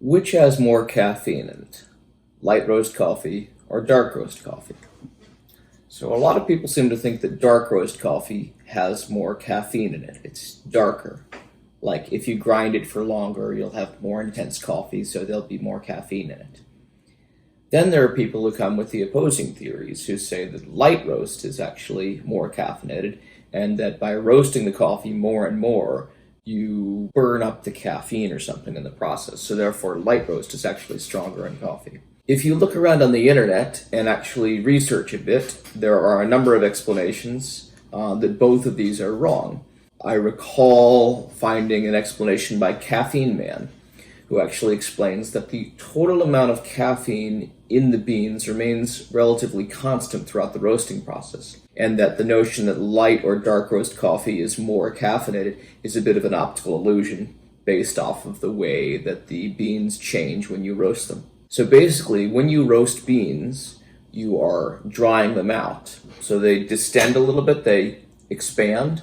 Which has more caffeine in it? Light roast coffee or dark roast coffee? So a lot of people seem to think that dark roast coffee has more caffeine in it. It's darker. Like if you grind it for longer, you'll have more intense coffee, so there'll be more caffeine in it. Then there are people who come with the opposing theories who say that light roast is actually more caffeinated and that by roasting the coffee more and more, you burn up the caffeine or something in the process. So therefore, light roast is actually stronger in coffee. If you look around on the internet and actually research a bit, there are a number of explanations that both of these are wrong. I recall finding an explanation by Caffeine Man, who actually explains that the total amount of caffeine in the beans remains relatively constant throughout the roasting process, and that the notion that light or dark roast coffee is more caffeinated is a bit of an optical illusion based off of the way that the beans change when you roast them. So basically, when you roast beans, you are drying them out. So they distend a little bit, they expand,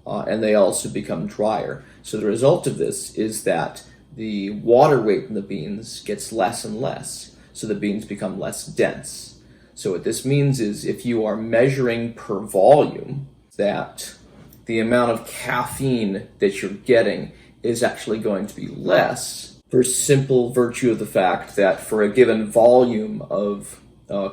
and they also become drier. So the result of this is that the water weight in the beans gets less and less, so the beans become less dense. So what this means is if you are measuring per volume, that the amount of caffeine that you're getting is actually going to be less for simple virtue of the fact that for a given volume of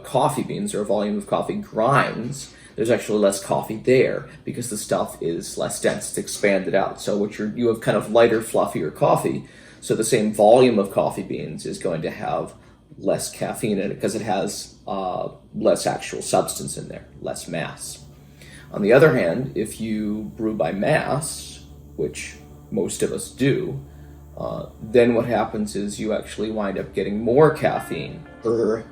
coffee beans or a volume of coffee grinds, there's actually less coffee there because the stuff is less dense, it's expanded out. So you have kind of lighter, fluffier coffee. So the same volume of coffee beans is going to have less caffeine in it because it has less actual substance in there, less mass. On the other hand, if you brew by mass, which most of us do, then what happens is you actually wind up getting more caffeine per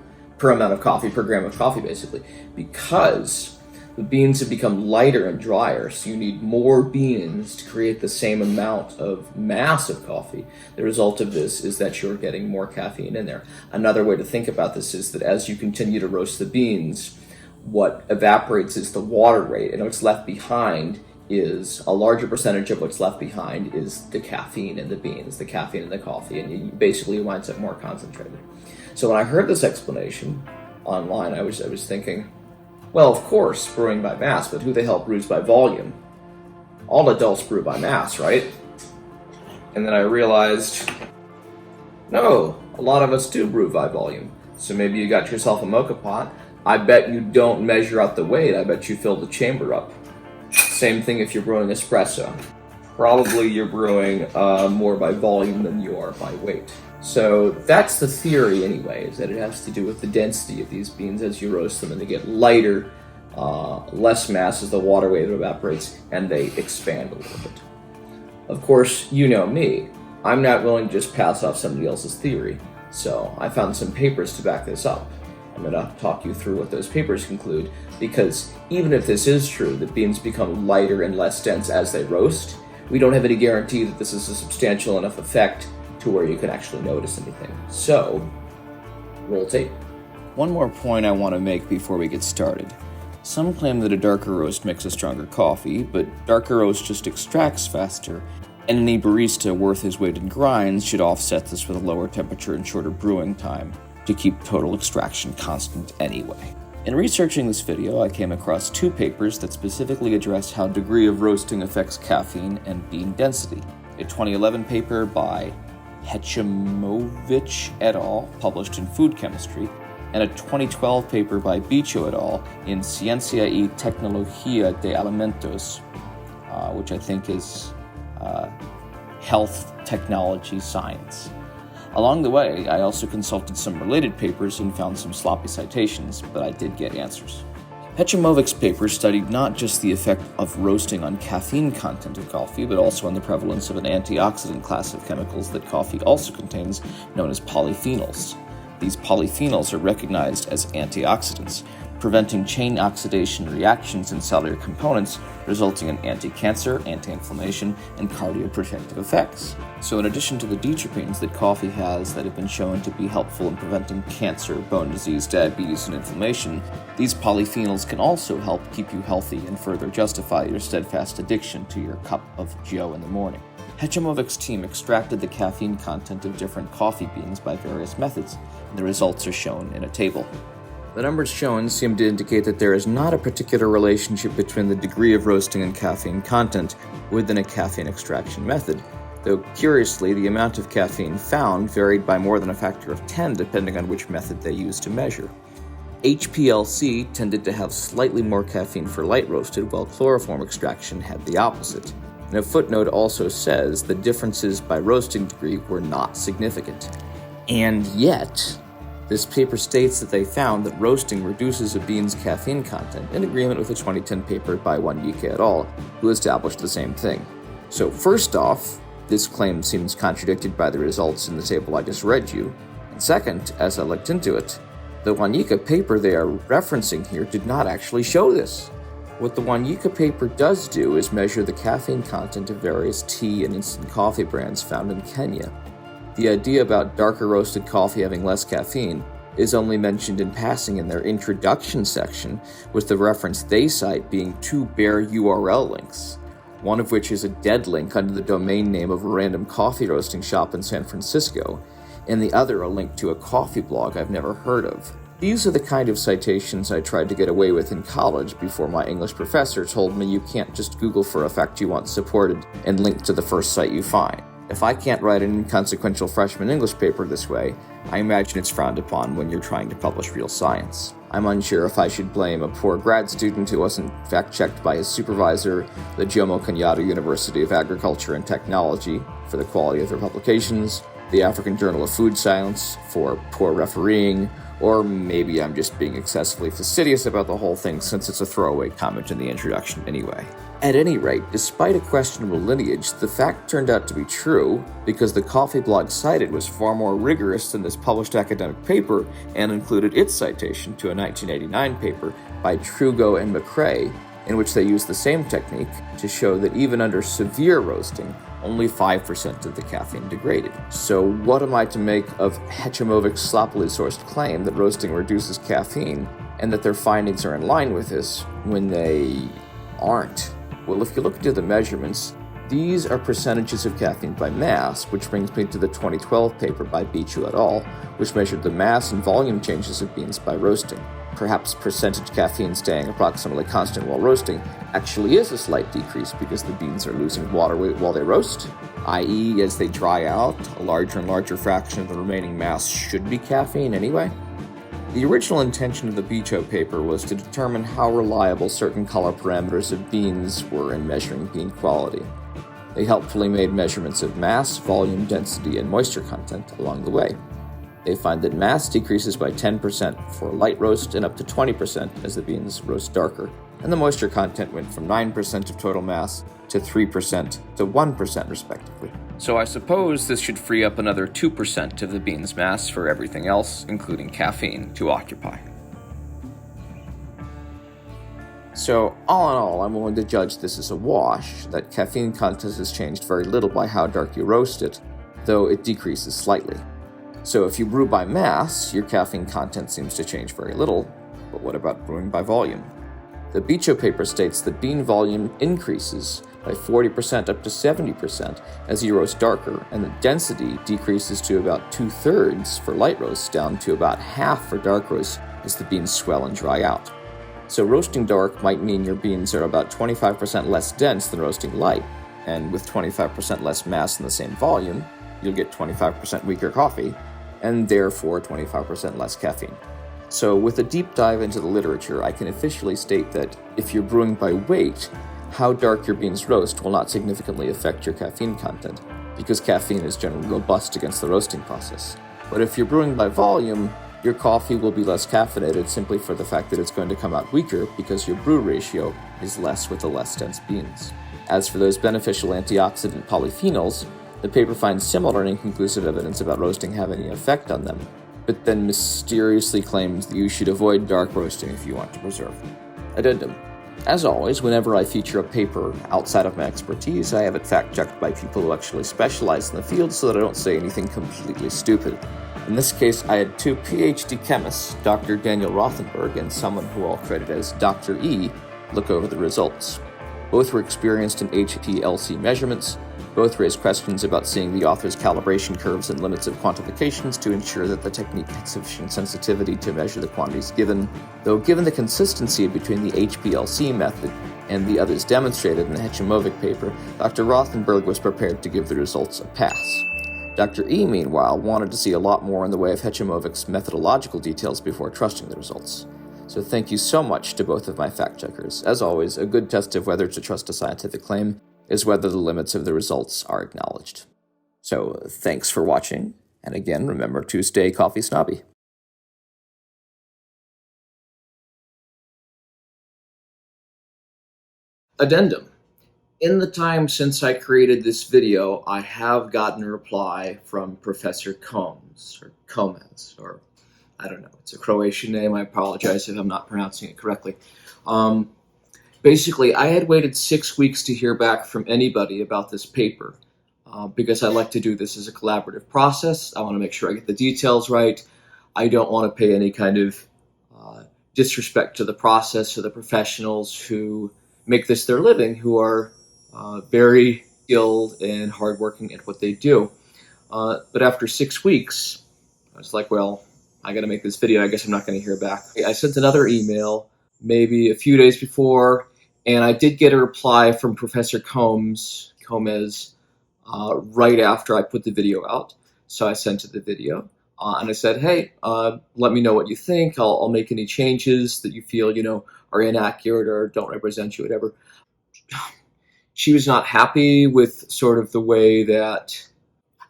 amount of coffee, per gram of coffee basically, because the beans have become lighter and drier, so you need more beans to create the same amount of mass of coffee. The result of this is that you're getting more caffeine in there. Another way to think about this is that as you continue to roast the beans, what evaporates is the water rate, and what's left behind is a larger percentage of what's left behind is the caffeine in the beans, the caffeine in the coffee, and it basically winds up more concentrated. So when I heard this explanation online, I was thinking, well, of course, brewing by mass, but who the hell brews by volume? All adults brew by mass, right? And then I realized, no, a lot of us do brew by volume. So maybe you got yourself a mocha pot. I bet you don't measure out the weight. I bet you fill the chamber up. Same thing if you're brewing espresso. Probably you're brewing more by volume than you are by weight. So that's the theory anyway, is that it has to do with the density of these beans as you roast them, and they get lighter, less mass as the water weight evaporates, and they expand a little bit. Of course, you know me. I'm not willing to just pass off somebody else's theory, so I found some papers to back this up. I'm going to talk you through what those papers conclude, because even if this is true, that beans become lighter and less dense as they roast, we don't have any guarantee that this is a substantial enough effect to where you can actually notice anything. So, roll tape. One more point I want to make before we get started. Some claim that a darker roast makes a stronger coffee, but darker roast just extracts faster, and any barista worth his weight in grinds should offset this with a lower temperature and shorter brewing time to keep total extraction constant anyway. In researching this video, I came across two papers that specifically address how degree of roasting affects caffeine and bean density. A 2011 paper by Hechimovich et al., published in Food Chemistry, and a 2012 paper by Bicho et al. In Ciencia y Tecnología de Alimentos, which I think is health technology science. Along the way, I also consulted some related papers and found some sloppy citations, but I did get answers. Hechimovich's paper studied not just the effect of roasting on caffeine content of coffee, but also on the prevalence of an antioxidant class of chemicals that coffee also contains, known as polyphenols. These polyphenols are recognized as antioxidants, preventing chain oxidation reactions in cellular components, resulting in anti-cancer, anti-inflammation, and cardioprotective effects. So in addition to the deuterpenes that coffee has that have been shown to be helpful in preventing cancer, bone disease, diabetes, and inflammation, these polyphenols can also help keep you healthy and further justify your steadfast addiction to your cup of Joe in the morning. Hechemovic's team extracted the caffeine content of different coffee beans by various methods, and the results are shown in a table. The numbers shown seem to indicate that there is not a particular relationship between the degree of roasting and caffeine content within a caffeine extraction method, though curiously, the amount of caffeine found varied by more than a factor of 10 depending on which method they used to measure. HPLC tended to have slightly more caffeine for light roasted, while chloroform extraction had the opposite. And a footnote also says the differences by roasting degree were not significant. And yet, this paper states that they found that roasting reduces a bean's caffeine content, in agreement with a 2010 paper by Wanyika et al., who established the same thing. So first off, this claim seems contradicted by the results in the table I just read you. And second, as I looked into it, the Wanyika paper they are referencing here did not actually show this. What the Wanyika paper does do is measure the caffeine content of various tea and instant coffee brands found in Kenya. The idea about darker roasted coffee having less caffeine is only mentioned in passing in their introduction section, with the reference they cite being two bare URL links, one of which is a dead link under the domain name of a random coffee roasting shop in San Francisco, and the other a link to a coffee blog I've never heard of. These are the kind of citations I tried to get away with in college before my English professor told me you can't just Google for a fact you want supported and link to the first site you find. If I can't write an inconsequential freshman English paper this way, I imagine it's frowned upon when you're trying to publish real science. I'm unsure if I should blame a poor grad student who wasn't fact-checked by his supervisor, the Jomo Kenyatta University of Agriculture and Technology, for the quality of their publications, the African Journal of Food Science for poor refereeing, or maybe I'm just being excessively fastidious about the whole thing since it's a throwaway comment in the introduction anyway. At any rate, despite a questionable lineage, the fact turned out to be true because the coffee blog cited was far more rigorous than this published academic paper and included its citation to a 1989 paper by Trugo and McRae, in which they used the same technique to show that even under severe roasting, only 5% of the caffeine degraded. So what am I to make of Hechemovic's sloppily sourced claim that roasting reduces caffeine and that their findings are in line with this when they aren't? Well, if you look into the measurements, these are percentages of caffeine by mass, which brings me to the 2012 paper by Gitu et al., which measured the mass and volume changes of beans by roasting. Perhaps percentage caffeine staying approximately constant while roasting actually is a slight decrease because the beans are losing water weight while they roast, i.e. as they dry out, a larger and larger fraction of the remaining mass should be caffeine anyway. The original intention of the Gitu paper was to determine how reliable certain color parameters of beans were in measuring bean quality. They helpfully made measurements of mass, volume, density, and moisture content along the way. They find that mass decreases by 10% for light roast and up to 20% as the beans roast darker, and the moisture content went from 9% of total mass to 3% to 1% respectively. So I suppose this should free up another 2% of the bean's mass for everything else, including caffeine, to occupy. So all in all, I'm willing to judge this as a wash, that caffeine content has changed very little by how dark you roast it, though it decreases slightly. So if you brew by mass, your caffeine content seems to change very little, but what about brewing by volume? The Gitu paper states that bean volume increases by 40% up to 70% as you roast darker, and the density decreases to about 2/3 for light roasts down to about half for dark roasts as the beans swell and dry out. So roasting dark might mean your beans are about 25% less dense than roasting light, and with 25% less mass in the same volume, you'll get 25% weaker coffee, and therefore 25% less caffeine. So with a deep dive into the literature, I can officially state that if you're brewing by weight, how dark your beans roast will not significantly affect your caffeine content, because caffeine is generally robust against the roasting process. But if you're brewing by volume, your coffee will be less caffeinated simply for the fact that it's going to come out weaker because your brew ratio is less with the less dense beans. As for those beneficial antioxidant polyphenols, the paper finds similar and inconclusive evidence about roasting having any effect on them, but then mysteriously claims that you should avoid dark roasting if you want to preserve them. Addendum. As always, whenever I feature a paper outside of my expertise, I have it fact-checked by people who actually specialize in the field so that I don't say anything completely stupid. In this case, I had two PhD chemists, Dr. Daniel Rothenberg and someone who I'll credit as Dr. E, look over the results. Both were experienced in HPLC measurements, Both raise questions about seeing the author's calibration curves and limits of quantifications to ensure that the technique has sufficient sensitivity to measure the quantities given, though given the consistency between the HPLC method and the others demonstrated in the Hechemovic paper, Dr. Rothenberg was prepared to give the results a pass. Dr. E, meanwhile, wanted to see a lot more in the way of Hechemovic's methodological details before trusting the results. So thank you so much to both of my fact-checkers. As always, a good test of whether to trust a scientific claim is whether the limits of the results are acknowledged. So thanks for watching, and again, remember to stay coffee snobby. Addendum. In the time since I created this video, I have gotten a reply from Professor Combs, or Comez, or I don't know. It's a Croatian name. I apologize if I'm not pronouncing it correctly. Basically, I had waited 6 weeks to hear back from anybody about this paper because I like to do this as a collaborative process. I want to make sure I get the details right. I don't want to pay any kind of disrespect to the process or the professionals who make this their living, who are very skilled and hardworking at what they do. But after 6 weeks, I was like, well, I got to make this video. I guess I'm not going to hear back. I sent another email maybe a few days before, and I did get a reply from Professor Comez right after I put the video out. So I sent it the video, and I said, hey, let me know what you think. I'll make any changes that you feel, are inaccurate or don't represent you, whatever. She was not happy with sort of the way that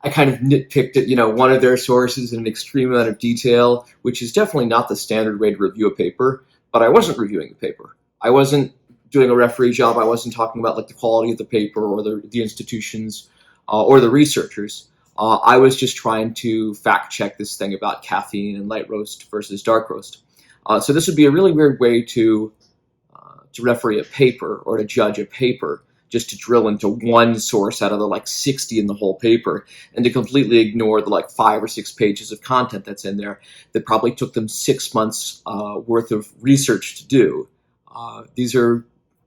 I kind of nitpicked at, one of their sources in an extreme amount of detail, which is definitely not the standard way to review a paper, but I wasn't reviewing the paper. I wasn't doing a referee job. I wasn't talking about the quality of the paper or the institutions or the researchers. I was just trying to fact check this thing about caffeine and light roast versus dark roast. So this would be a really weird way to referee a paper or to judge a paper, just to drill into one source out of the 60 in the whole paper and to completely ignore the 5 or 6 pages of content that's in there that probably took them 6 months worth of research to do. These are,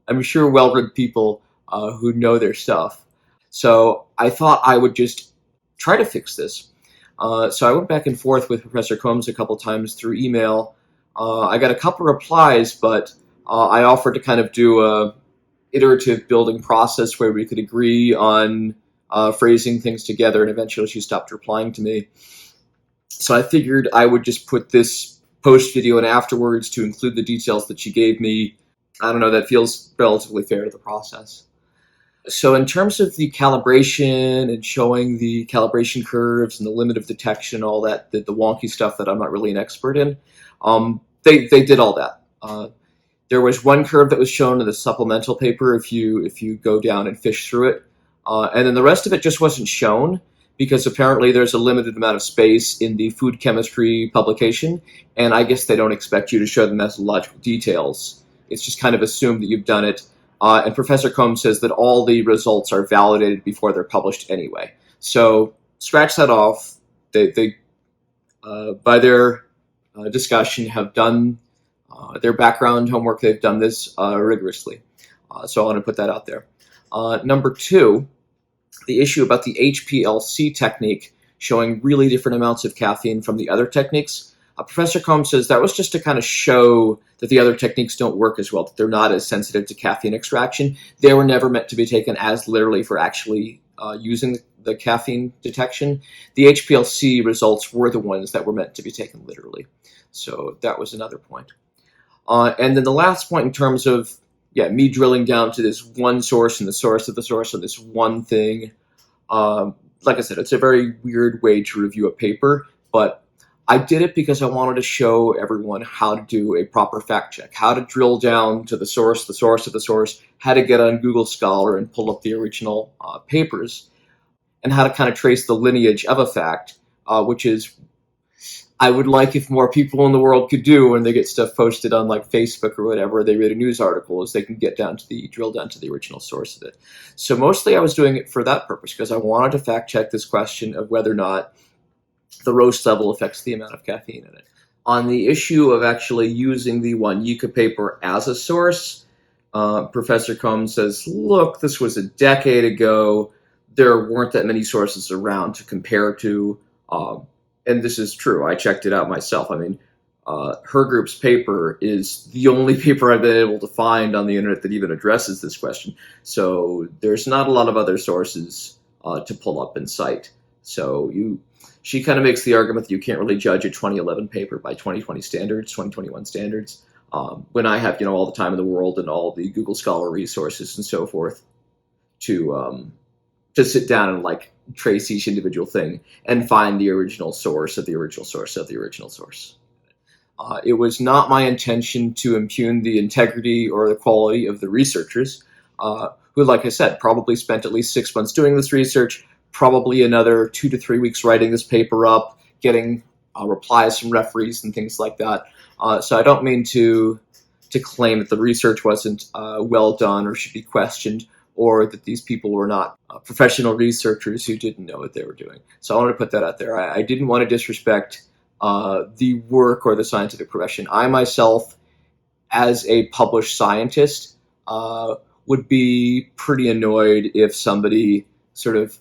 I'm sure, well-read people who know their stuff. So I thought I would just try to fix this. So I went back and forth with Professor Combs a couple times through email. I got a couple replies, but I offered to kind of do a iterative building process where we could agree on phrasing things together, and eventually she stopped replying to me. So I figured I would just put this post video and afterwards to include the details that she gave me. I don't know, that feels relatively fair to the process. So in terms of the calibration and showing the calibration curves and the limit of detection, all that, the wonky stuff that I'm not really an expert in, they did all that. There was one curve that was shown in the supplemental paper if you go down and fish through it. And then the rest of it just wasn't shown because apparently there's a limited amount of space in the food chemistry publication, and I guess they don't expect you to show the methodological details. It's just kind of assumed that you've done it. And Professor Combs says that all the results are validated before they're published anyway. So scratch that off. They by their discussion, have done their background homework. They've done this rigorously. So I want to put that out there. Number 2, the issue about the HPLC technique showing really different amounts of caffeine from the other techniques. Professor Combs says that was just to kind of show that the other techniques don't work as well, that they're not as sensitive to caffeine extraction. They were never meant to be taken as literally for actually using the caffeine detection. The HPLC results were the ones that were meant to be taken literally. So that was another point. And then the last point in terms of me drilling down to this one source and the source of the source of this one thing. Like I said, it's a very weird way to review a paper, but I did it because I wanted to show everyone how to do a proper fact check, how to drill down to the source of the source, how to get on Google Scholar and pull up the original papers, and how to kind of trace the lineage of a fact, which is I would like if more people in the world could do when they get stuff posted on Facebook or whatever, they read a news article, is they can get drill down to the original source of it. So mostly I was doing it for that purpose because I wanted to fact check this question of whether or not the roast level affects the amount of caffeine in it. On the issue of actually using the Wanyika paper as a source, Professor Combs says, look, this was a decade ago. there weren't that many sources around to compare to, and this is true. I checked it out myself. I mean, her group's paper is the only paper I've been able to find on the internet that even addresses this question. So there's not a lot of other sources to pull up and cite. So she kind of makes the argument that you can't really judge a 2011 paper by 2020 standards, 2021 standards, when I have all the time in the world and all the Google Scholar resources and so forth to sit down and like trace each individual thing and find the original source of the original source of the original source. It was not my intention to impugn the integrity or the quality of the researchers, who, like I said, probably spent at least 6 months doing this research, probably another 2 to 3 weeks writing this paper up, getting replies from referees and things like that. So I don't mean to claim that the research wasn't well done or should be questioned, or that these people were not professional researchers who didn't know what they were doing. So I wanted to put that out there. I didn't want to disrespect the work or the scientific profession. I myself, as a published scientist, would be pretty annoyed if somebody sort of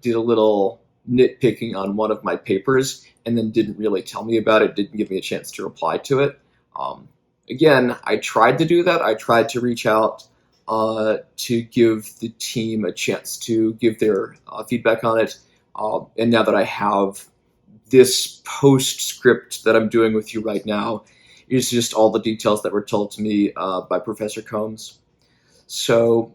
did a little nitpicking on one of my papers and then didn't really tell me about it, didn't give me a chance to reply to it. Again, I tried to do that. I tried to reach out to give the team a chance to give their feedback on it. And now that I have this postscript that I'm doing with you right now, is just all the details that were told to me by Professor Combs. So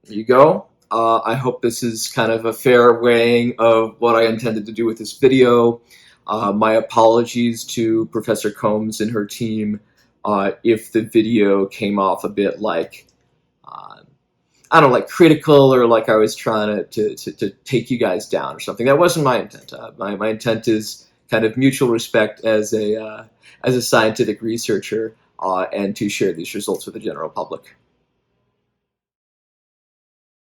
there you go. I hope this is kind of a fair weighing of what I intended to do with this video. My apologies to Professor Combs and her team if the video came off a bit like, I don't know, like critical, or like I was trying to take you guys down or something. That wasn't my intent. My intent is kind of mutual respect as a scientific researcher, and to share these results with the general public.